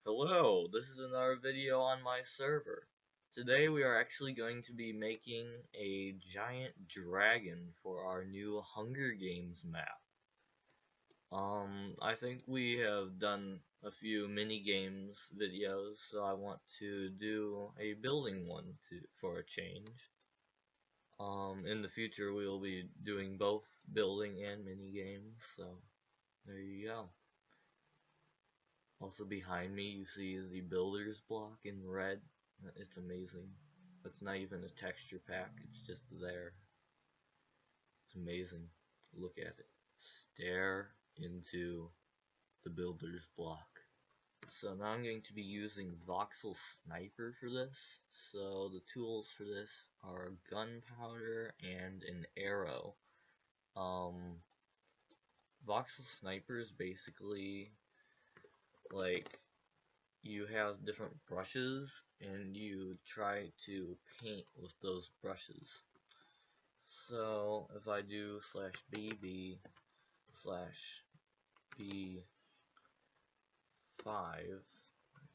Hello, this is another video on my server. Today we are actually going to be making a giant dragon for our new Hunger Games map. I think we have done a few mini games videos, so I want to do a building one for a change. In the future we will be doing both building and mini games, so there you go. Also behind me you see the builder's block in red. It's amazing. It's not even a texture pack, it's just there. It's amazing. Look at it. Stare into the builder's block. So now I'm going to be using voxel sniper for this. So the tools for this are gunpowder and an arrow. Voxel sniper is basically like you have different brushes and you try to paint with those brushes. So if I do /bb/b5, I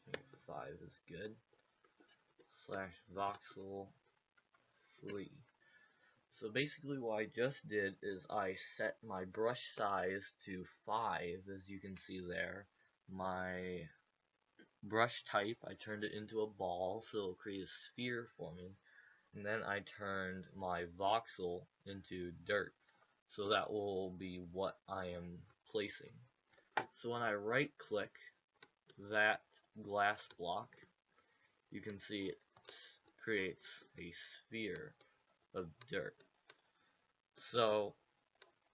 think 5 is good, /voxel free. So basically what I just did is I set my brush size to 5, as you can see there. My brush type, I turned it into a ball, so it'll create a sphere for me. And then I turned my voxel into dirt, so that will be what I am placing. So when I right click that glass block, you can see it creates a sphere of dirt. So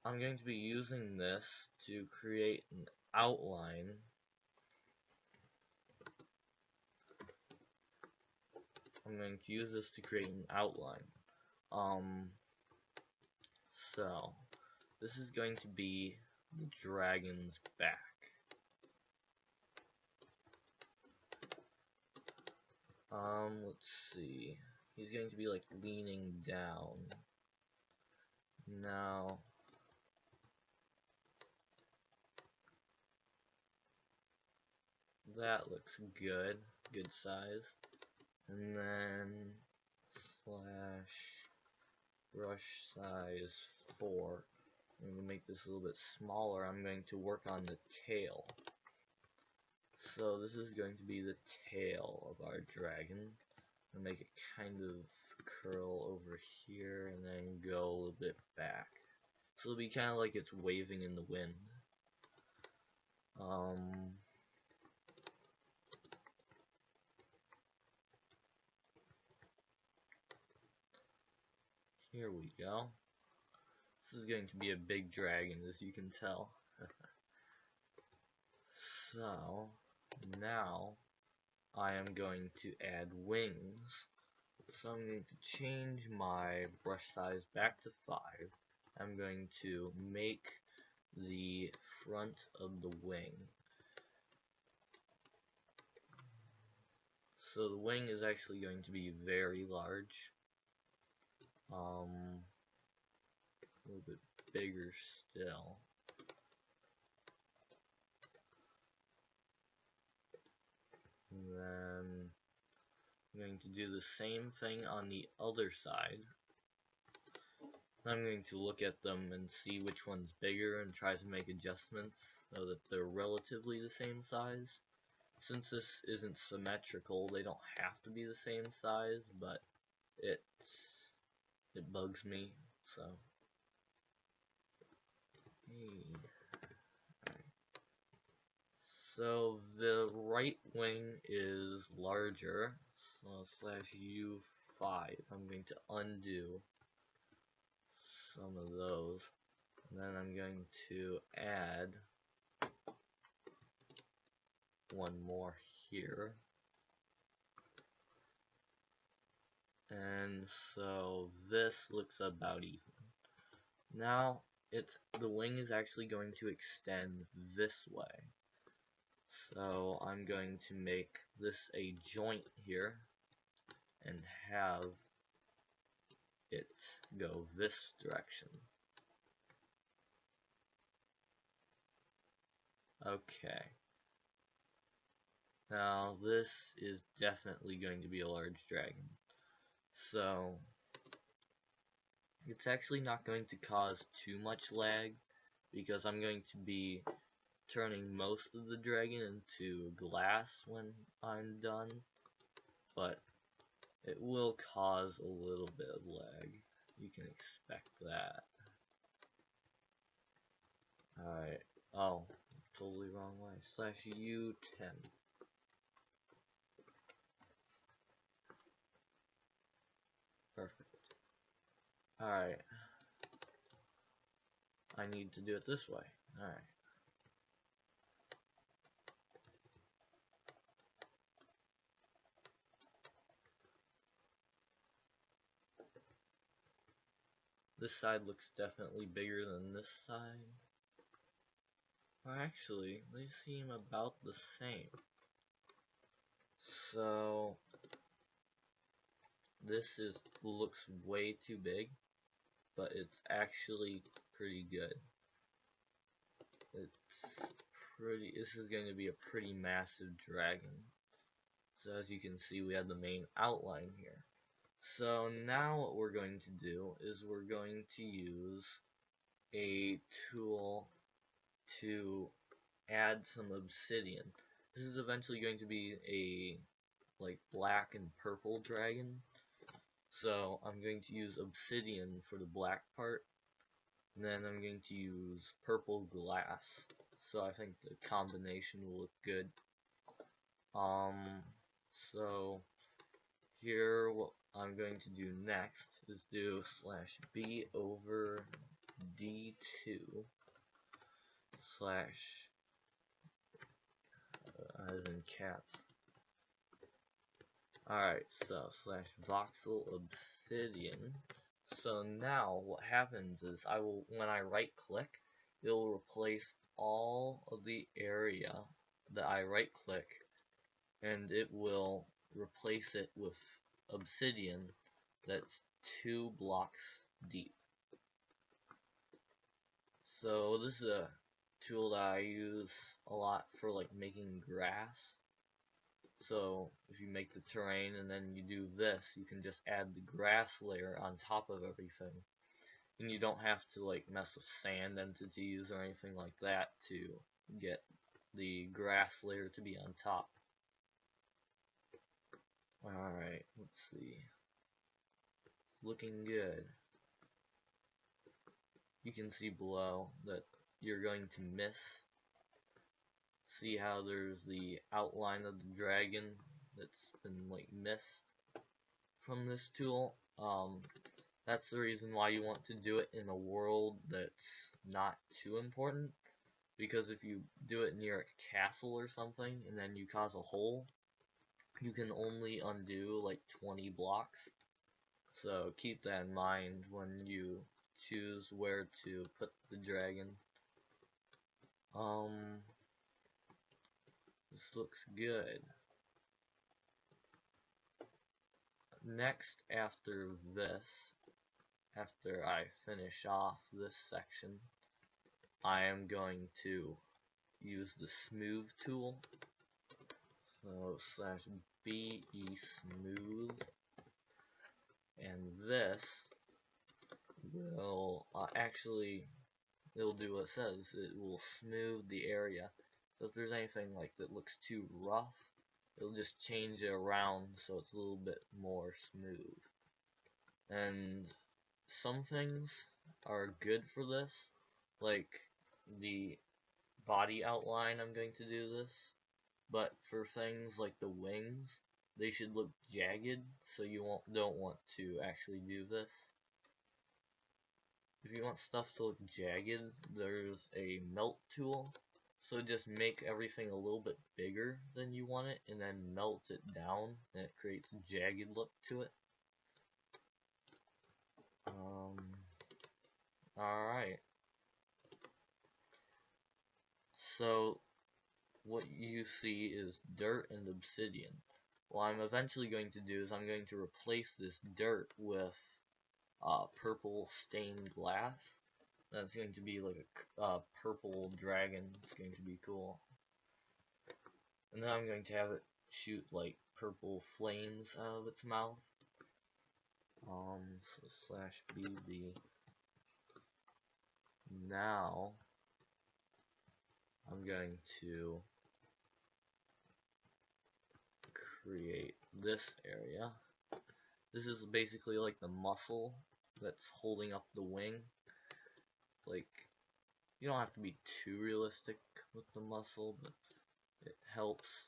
I'm going to be using this to create an outline. I'm going to use this to create an outline. So this is going to be the dragon's back. Let's see. He's going to be like leaning down. Now, that looks good. Good size. And then brush size 4. I'm going to make this a little bit smaller. I'm going to work on the tail. So this is going to be the tail of our dragon. I'll make it kind of curl over here and then go a little bit back. So it'll be kind of like it's waving in the wind. Here we go. This is going to be a big dragon, as you can tell. So now I am going to add wings. So I'm going to change my brush size back to 5. I'm going to make the front of the wing. So the wing is actually going to be very large. A little bit bigger still. And then I'm going to do the same thing on the other side. I'm going to look at them and see which one's bigger and try to make adjustments so that they're relatively the same size. Since this isn't symmetrical, they don't have to be the same size, but it bugs me, so. So the right wing is larger, so /U5. I'm going to undo some of those, and then I'm going to add one more here. And so this looks about even. Now the wing is actually going to extend this way. So I'm going to make this a joint here and have it go this direction. Okay. Now this is definitely going to be a large dragon. So it's actually not going to cause too much lag because I'm going to be turning most of the dragon into glass when I'm done, but it will cause a little bit of lag. You can expect that. Alright. Oh, totally wrong way. /U10. Perfect. Alright. I need to do it this way. Alright. This side looks definitely bigger than this side. Or actually, they seem about the same. So this looks way too big, but it's actually pretty good. This is going to be a pretty massive dragon. So as you can see, we have the main outline here. So now what we're going to do is we're going to use a tool to add some obsidian. This is eventually going to be a like black and purple dragon. So I'm going to use obsidian for the black part, and then I'm going to use purple glass. So I think the combination will look good. So here what I'm going to do next is do /B over D2 slash as in caps. Alright, so /voxel obsidian. So now what happens is when I right click, it will replace all of the area that I right click, and it will replace it with obsidian that's 2 blocks deep. So this is a tool that I use a lot for like making grass. So if you make the terrain and then you do this, you can just add the grass layer on top of everything. And you don't have to like mess with sand entities or anything like that to get the grass layer to be on top. Alright, let's see. It's looking good. You can see below that you're going to miss. See how there's the outline of the dragon that's been like missed from this tool. That's the reason why you want to do it in a world that's not too important, because if you do it near a castle or something and then you cause a hole, you can only undo like 20 blocks. So keep that in mind when you choose where to put the dragon. This looks good. Next, after I finish off this section, I am going to use the smooth tool. So /BE smooth, and this will it'll do what it says. It will smooth the area. So if there's anything like that looks too rough, it'll just change it around so it's a little bit more smooth. And some things are good for this, like the body outline. I'm going to do this, but for things like the wings, they should look jagged, so you don't want to actually do this. If you want stuff to look jagged, there's a melt tool. So just make everything a little bit bigger than you want it, and then melt it down, and it creates a jagged look to it. Alright. So what you see is dirt and obsidian. What I'm eventually going to do is I'm going to replace this dirt with purple stained glass. That's going to be like a purple dragon. It's going to be cool. And then I'm going to have it shoot like purple flames out of its mouth. So slash BB. Now I'm going to create this area. This is basically like the muscle that's holding up the wing. Like, you don't have to be too realistic with the muscle, but it helps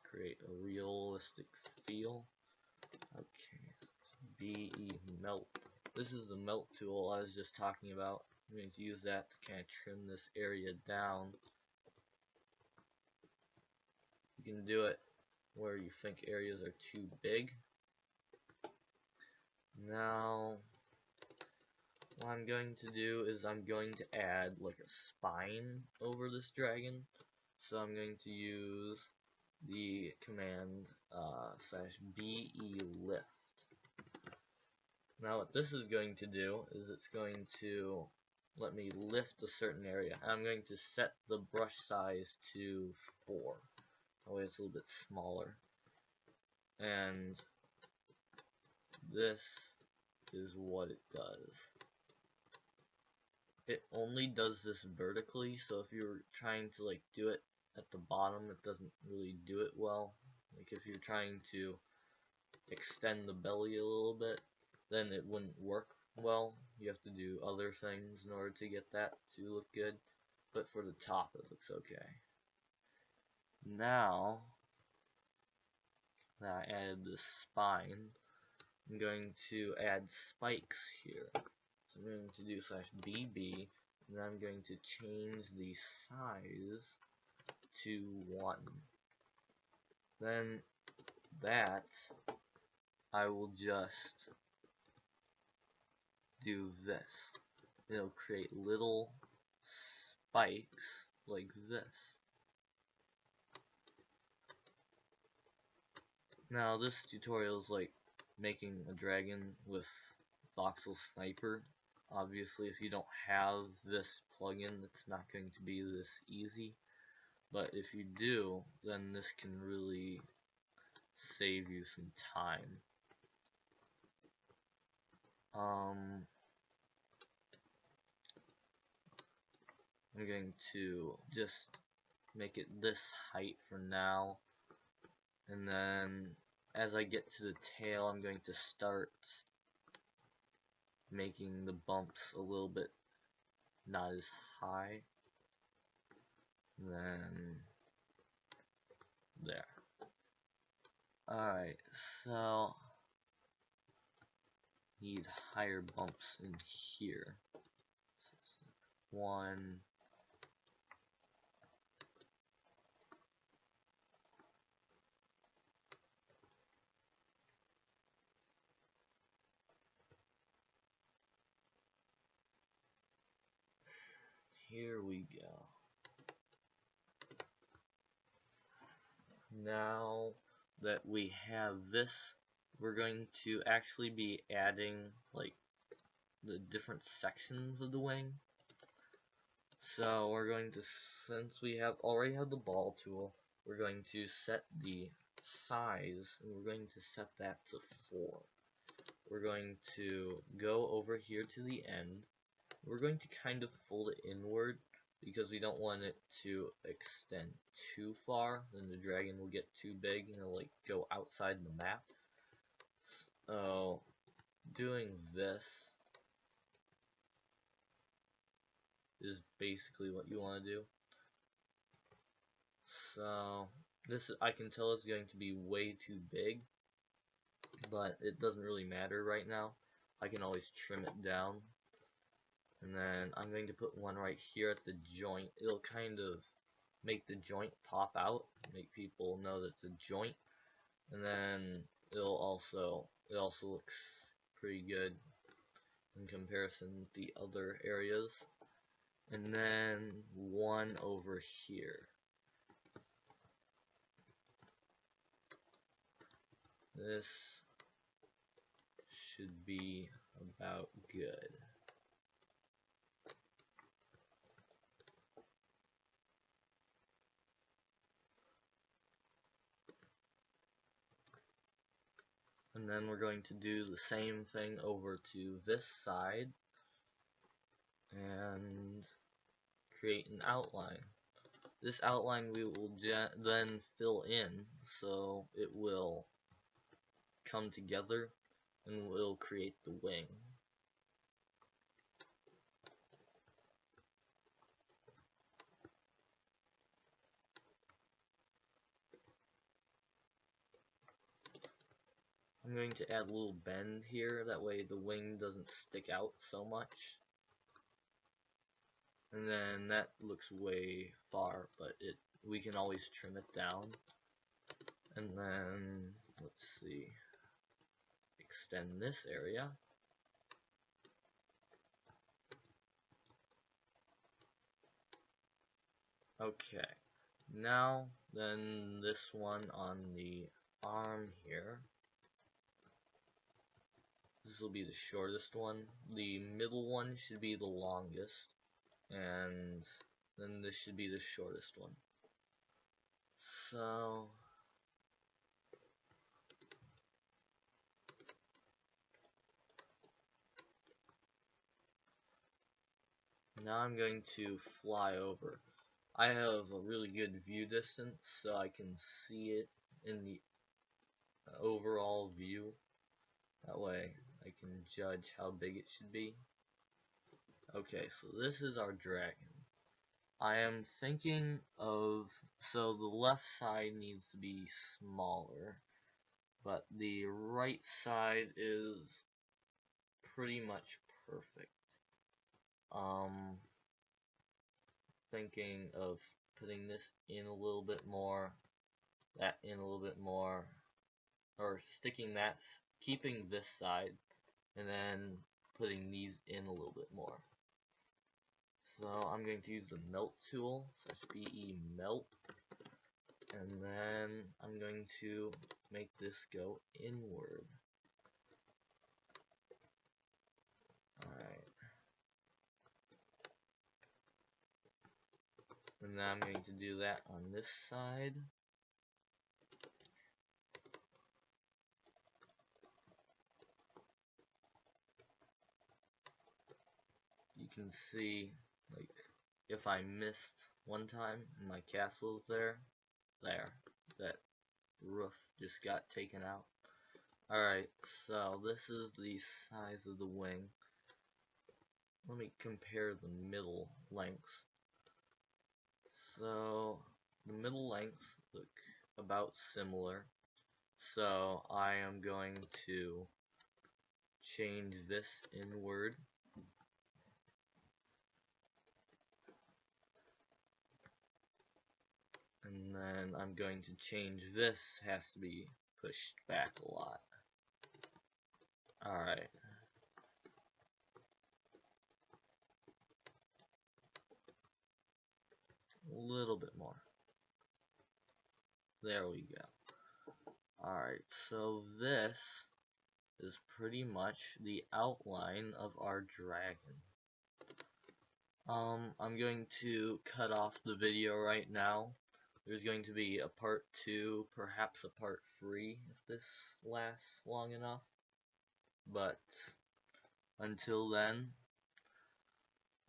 create a realistic feel. Okay, BE melt. This is the melt tool I was just talking about. I'm going to use that to kind of trim this area down. You can do it where you think areas are too big. Now, what I'm going to do is I'm going to add like a spine over this dragon. So I'm going to use the command /BE lift. Now what this is going to do is it's going to let me lift a certain area. I'm going to set the brush size to 4. That way it's a little bit smaller. And this is what it does. It only does this vertically, so if you're trying to like do it at the bottom, it doesn't really do it well. Like if you're trying to extend the belly a little bit, then it wouldn't work well. You have to do other things in order to get that to look good, but for the top it looks okay. Now that I added the spine, I'm going to add spikes here. So I'm going to do /BB, and then I'm going to change the size to 1. Then that I will just do this. It'll create little spikes like this. Now this tutorial is like making a dragon with voxel sniper. Obviously if you don't have this plugin, it's not going to be this easy, but if you do, then this can really save you some time. I'm going to just make it this height for now, and then as I get to the tail, I'm going to start making the bumps a little bit not as high. And then there. Alright, so need higher bumps in here. 1. Here we go. Now that we have this, we're going to actually be adding like the different sections of the wing. So we're going to, since we already have the ball tool, we're going to set the size, and we're going to set that to 4. We're going to go over here to the end. We're going to kind of fold it inward because we don't want it to extend too far, then the dragon will get too big and it'll like go outside the map. So doing this is basically what you want to do. So this, I can tell it's going to be way too big, but it doesn't really matter right now. I can always trim it down. And then I'm going to put one right here at the joint. It'll kind of make the joint pop out, make people know that it's a joint. And then it also looks pretty good in comparison with the other areas. And then one over here. This should be about good. And then we're going to do the same thing over to this side and create an outline. This outline we will then fill in so it will come together and will create the wing. I'm going to add a little bend here, that way the wing doesn't stick out so much. And then that looks way far, but we can always trim it down. And then, let's see, extend this area. Okay, now then this one on the arm here. This will be the shortest one. The middle one should be the longest. And then this should be the shortest one. So now I'm going to fly over. I have a really good view distance, so I can see it in the overall view. That way I can judge how big it should be. Okay, so this is our dragon. I am thinking of, so the left side needs to be smaller, but the right side is pretty much perfect. Thinking of putting this in a little bit more, that in a little bit more, or sticking that, keeping this side, and then putting these in a little bit more. So I'm going to use the melt tool, /BE melt, and then I'm going to make this go inward. Alright. And then I'm going to do that on this side. You can see, like, if I missed one time and my castle's there, that roof just got taken out. Alright, so this is the size of the wing. Let me compare the middle lengths. So the middle lengths look about similar. So I am going to change this inward. And then I'm going to change this, has to be pushed back a lot. Alright. A little bit more. There we go. Alright, so this is pretty much the outline of our dragon. I'm going to cut off the video right now. There's going to be a part 2, perhaps a part 3 if this lasts long enough. But until then,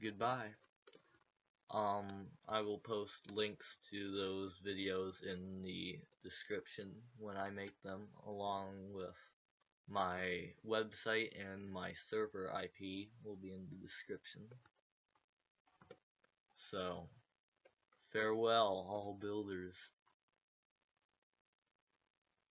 goodbye. I will post links to those videos in the description when I make them, along with my website and my server IP will be in the description. So, farewell all builders.